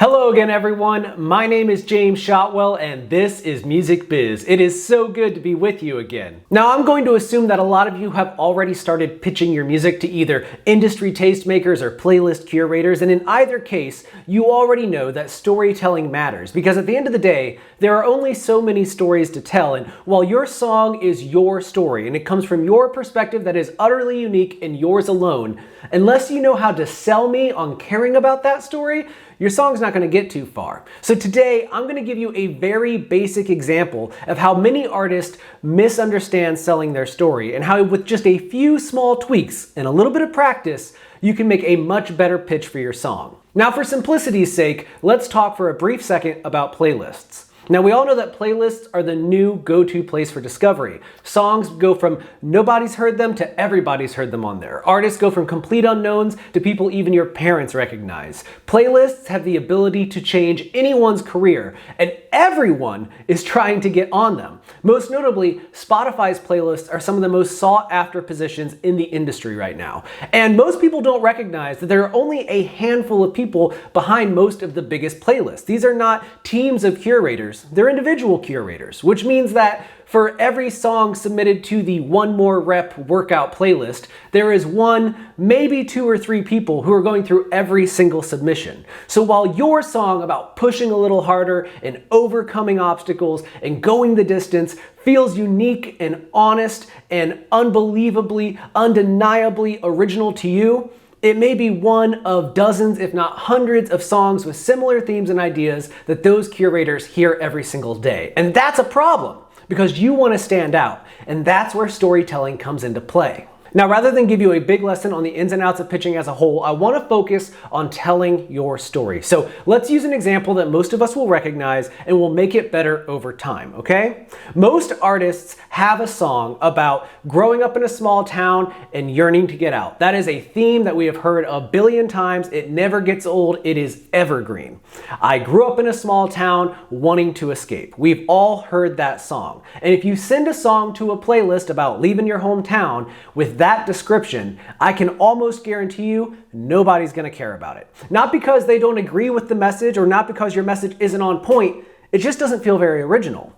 Hello again, everyone. My name is James Shotwell, and this is Music Biz. It is so good to be with you again. Now, I'm going to assume that a lot of you have already started pitching your music to either industry tastemakers or playlist curators, and in either case, you already know that storytelling matters, because at the end of the day, there are only so many stories to tell, and while your song is your story, and it comes from your perspective that is utterly unique and yours alone, unless you know how to sell me on caring about that story, your song's not going to get too far. So today, I'm going to give you a very basic example of how many artists misunderstand selling their story and how with just a few small tweaks and a little bit of practice, you can make a much better pitch for your song. Now, for simplicity's sake, let's talk for a brief second about playlists. Now, we all know that playlists are the new go-to place for discovery. Songs go from nobody's heard them to everybody's heard them on there. Artists go from complete unknowns to people even your parents recognize. Playlists have the ability to change anyone's career, and everyone is trying to get on them. Most notably, Spotify's playlists are some of the most sought-after positions in the industry right now. And most people don't recognize that there are only a handful of people behind most of the biggest playlists. These are not teams of curators. They're individual curators, which means that for every song submitted to the One More Rep workout playlist, there is one, maybe two or three people who are going through every single submission. So while your song about pushing a little harder and overcoming obstacles and going the distance feels unique and honest and unbelievably, undeniably original to you, it may be one of dozens, if not hundreds, of songs with similar themes and ideas that those curators hear every single day. And that's a problem, because you want to stand out, and that's where storytelling comes into play. Now, rather than give you a big lesson on the ins and outs of pitching as a whole, I want to focus on telling your story. So let's use an example that most of us will recognize and will make it better over time, okay? Most artists have a song about growing up in a small town and yearning to get out. That is a theme that we have heard a billion times. It never gets old. It is evergreen. I grew up in a small town wanting to escape. We've all heard that song. And if you send a song to a playlist about leaving your hometown with that description, I can almost guarantee you nobody's going to care about it. Not because they don't agree with the message or not because your message isn't on point, it just doesn't feel very original.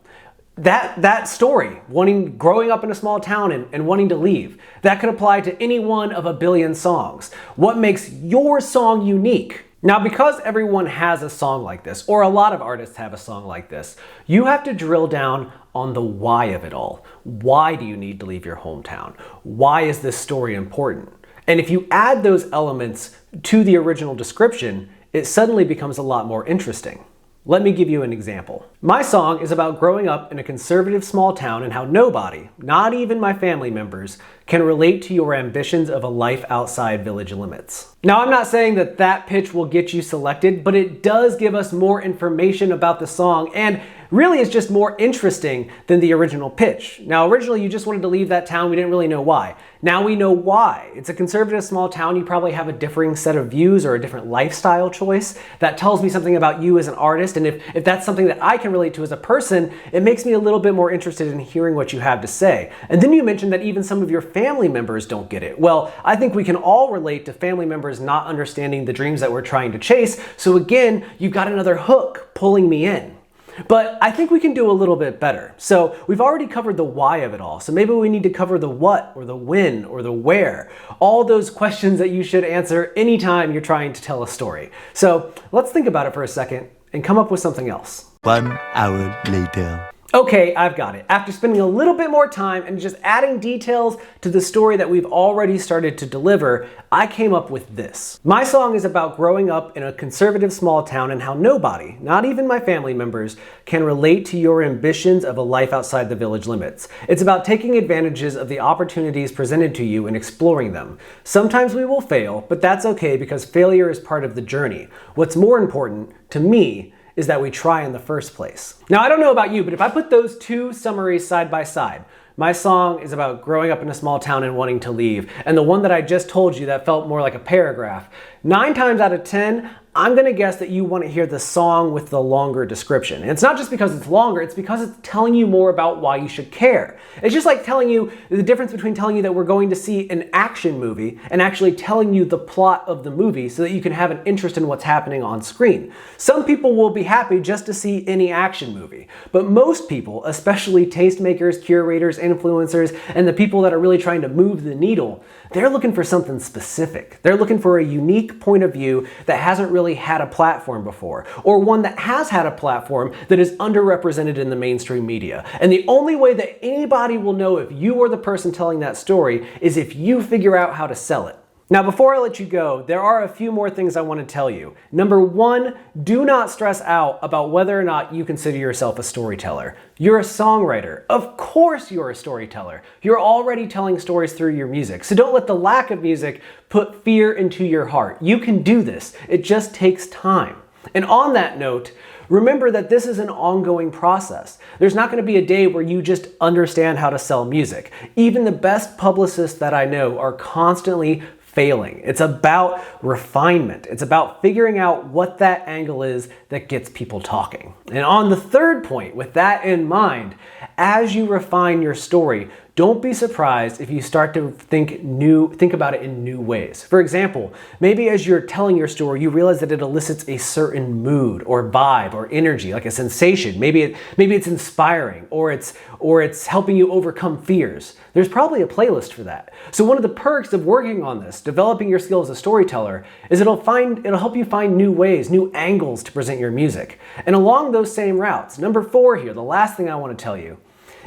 That story, growing up in a small town and wanting to leave, that could apply to any one of a billion songs. What makes your song unique? Now, because everyone has a song like this, or a lot of artists have a song like this, you have to drill down on the why of it all. Why do you need to leave your hometown? Why is this story important? And if you add those elements to the original description, it suddenly becomes a lot more interesting. Let me give you an example. My song is about growing up in a conservative small town and how nobody, not even my family members, can relate to your ambitions of a life outside village limits. Now, I'm not saying that that pitch will get you selected, but it does give us more information about the song, and really is just more interesting than the original pitch. Now, originally you just wanted to leave that town. We didn't really know why. Now we know why. It's a conservative small town. You probably have a differing set of views or a different lifestyle choice. That tells me something about you as an artist, and if that's something that I can relate to as a person, it makes me a little bit more interested in hearing what you have to say. And then you mentioned that even some of your family members don't get it. Well, I think we can all relate to family members not understanding the dreams that we're trying to chase. So again, you've got another hook pulling me in. But I think we can do a little bit better. So we've already covered the why of it all. So maybe we need to cover the what or the when or the where. All those questions that you should answer anytime you're trying to tell a story. So let's think about it for a second and come up with something else. 1 hour later. Okay, I've got it. After spending a little bit more time and just adding details to the story that we've already started to deliver, I came up with this. My song is about growing up in a conservative small town and how nobody, not even my family members, can relate to your ambitions of a life outside the village limits. It's about taking advantages of the opportunities presented to you and exploring them. Sometimes we will fail, but that's okay because failure is part of the journey. What's more important, to me, is that we try in the first place. Now, I don't know about you, but if I put those two summaries side by side, my song is about growing up in a small town and wanting to leave, and the one that I just told you that felt more like a paragraph, 9 times out of 10, I'm gonna guess that you want to hear the song with the longer description. And it's not just because it's longer, it's because it's telling you more about why you should care. It's just like telling you the difference between telling you that we're going to see an action movie and actually telling you the plot of the movie so that you can have an interest in what's happening on screen. Some people will be happy just to see any action movie, but most people, especially tastemakers, curators, influencers, and the people that are really trying to move the needle, they're looking for something specific. They're looking for a unique point of view that hasn't really had a platform before, or one that has had a platform that is underrepresented in the mainstream media. And the only way that anybody will know if you are the person telling that story is if you figure out how to sell it. Now, before I let you go, there are a few more things I want to tell you. Number one, do not stress out about whether or not you consider yourself a storyteller. You're a songwriter. Of course you're a storyteller. You're already telling stories through your music. So don't let the lack of music put fear into your heart. You can do this. It just takes time. And on that note, remember that this is an ongoing process. There's not going to be a day where you just understand how to sell music. Even the best publicists that I know are constantly failing. It's about refinement. It's about figuring out what that angle is that gets people talking. And on the third point, with that in mind, as you refine your story, don't be surprised if you start to think about it in new ways. For example, maybe as you're telling your story, you realize that it elicits a certain mood or vibe or energy, like a sensation. Maybe it's inspiring, or it's helping you overcome fears. There's probably a playlist for that. So one of the perks of working on this, developing your skill as a storyteller, is it'll help you find new ways, new angles to present your music. And along those same routes, number 4 here, the last thing I want to tell you,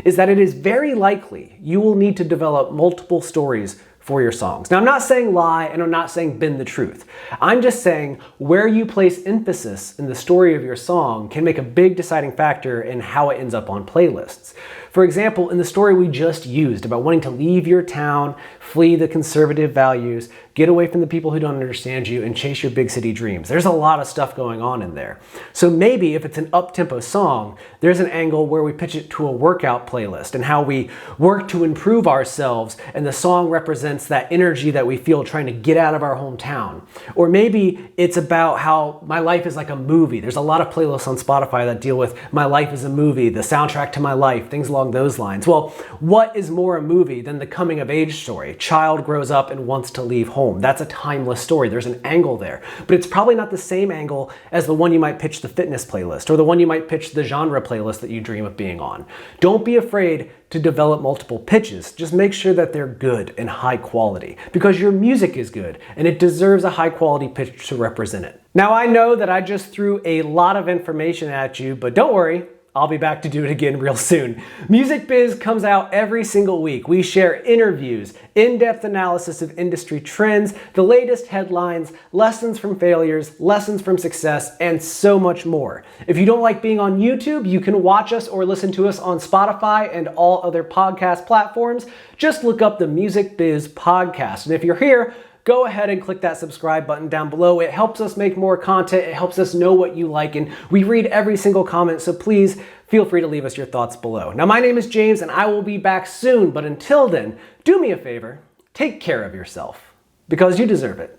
is that it is very likely you will need to develop multiple stories for your songs. Now, I'm not saying lie, and I'm not saying bend the truth. I'm just saying where you place emphasis in the story of your song can make a big deciding factor in how it ends up on playlists. For example, in the story we just used about wanting to leave your town, flee the conservative values, get away from the people who don't understand you, and chase your big city dreams. There's a lot of stuff going on in there. So maybe if it's an up-tempo song, there's an angle where we pitch it to a workout playlist and how we work to improve ourselves, and the song represents that energy that we feel trying to get out of our hometown. Or maybe it's about how my life is like a movie. There's a lot of playlists on Spotify that deal with my life as a movie, the soundtrack to my life, things along those lines. Well, what is more a movie than the coming of age story? Child grows up and wants to leave home. That's a timeless story. There's an angle there, but it's probably not the same angle as the one you might pitch the fitness playlist, or the one you might pitch the genre playlist that you dream of being on. Don't be afraid to develop multiple pitches. Just make sure that they're good and high quality, because your music is good and it deserves a high quality pitch to represent it. Now, I know that I just threw a lot of information at you, but don't worry, I'll be back to do it again real soon. Music Biz comes out every single week. We share interviews, in-depth analysis of industry trends, the latest headlines, lessons from failures, lessons from success, and so much more. If you don't like being on YouTube, you can watch us or listen to us on Spotify and all other podcast platforms. Just look up the Music Biz podcast. And if you're here, go ahead and click that subscribe button down below. It helps us make more content. It helps us know what you like, and we read every single comment, so please feel free to leave us your thoughts below. Now, my name is James, and I will be back soon, but until then, do me a favor, take care of yourself, because you deserve it.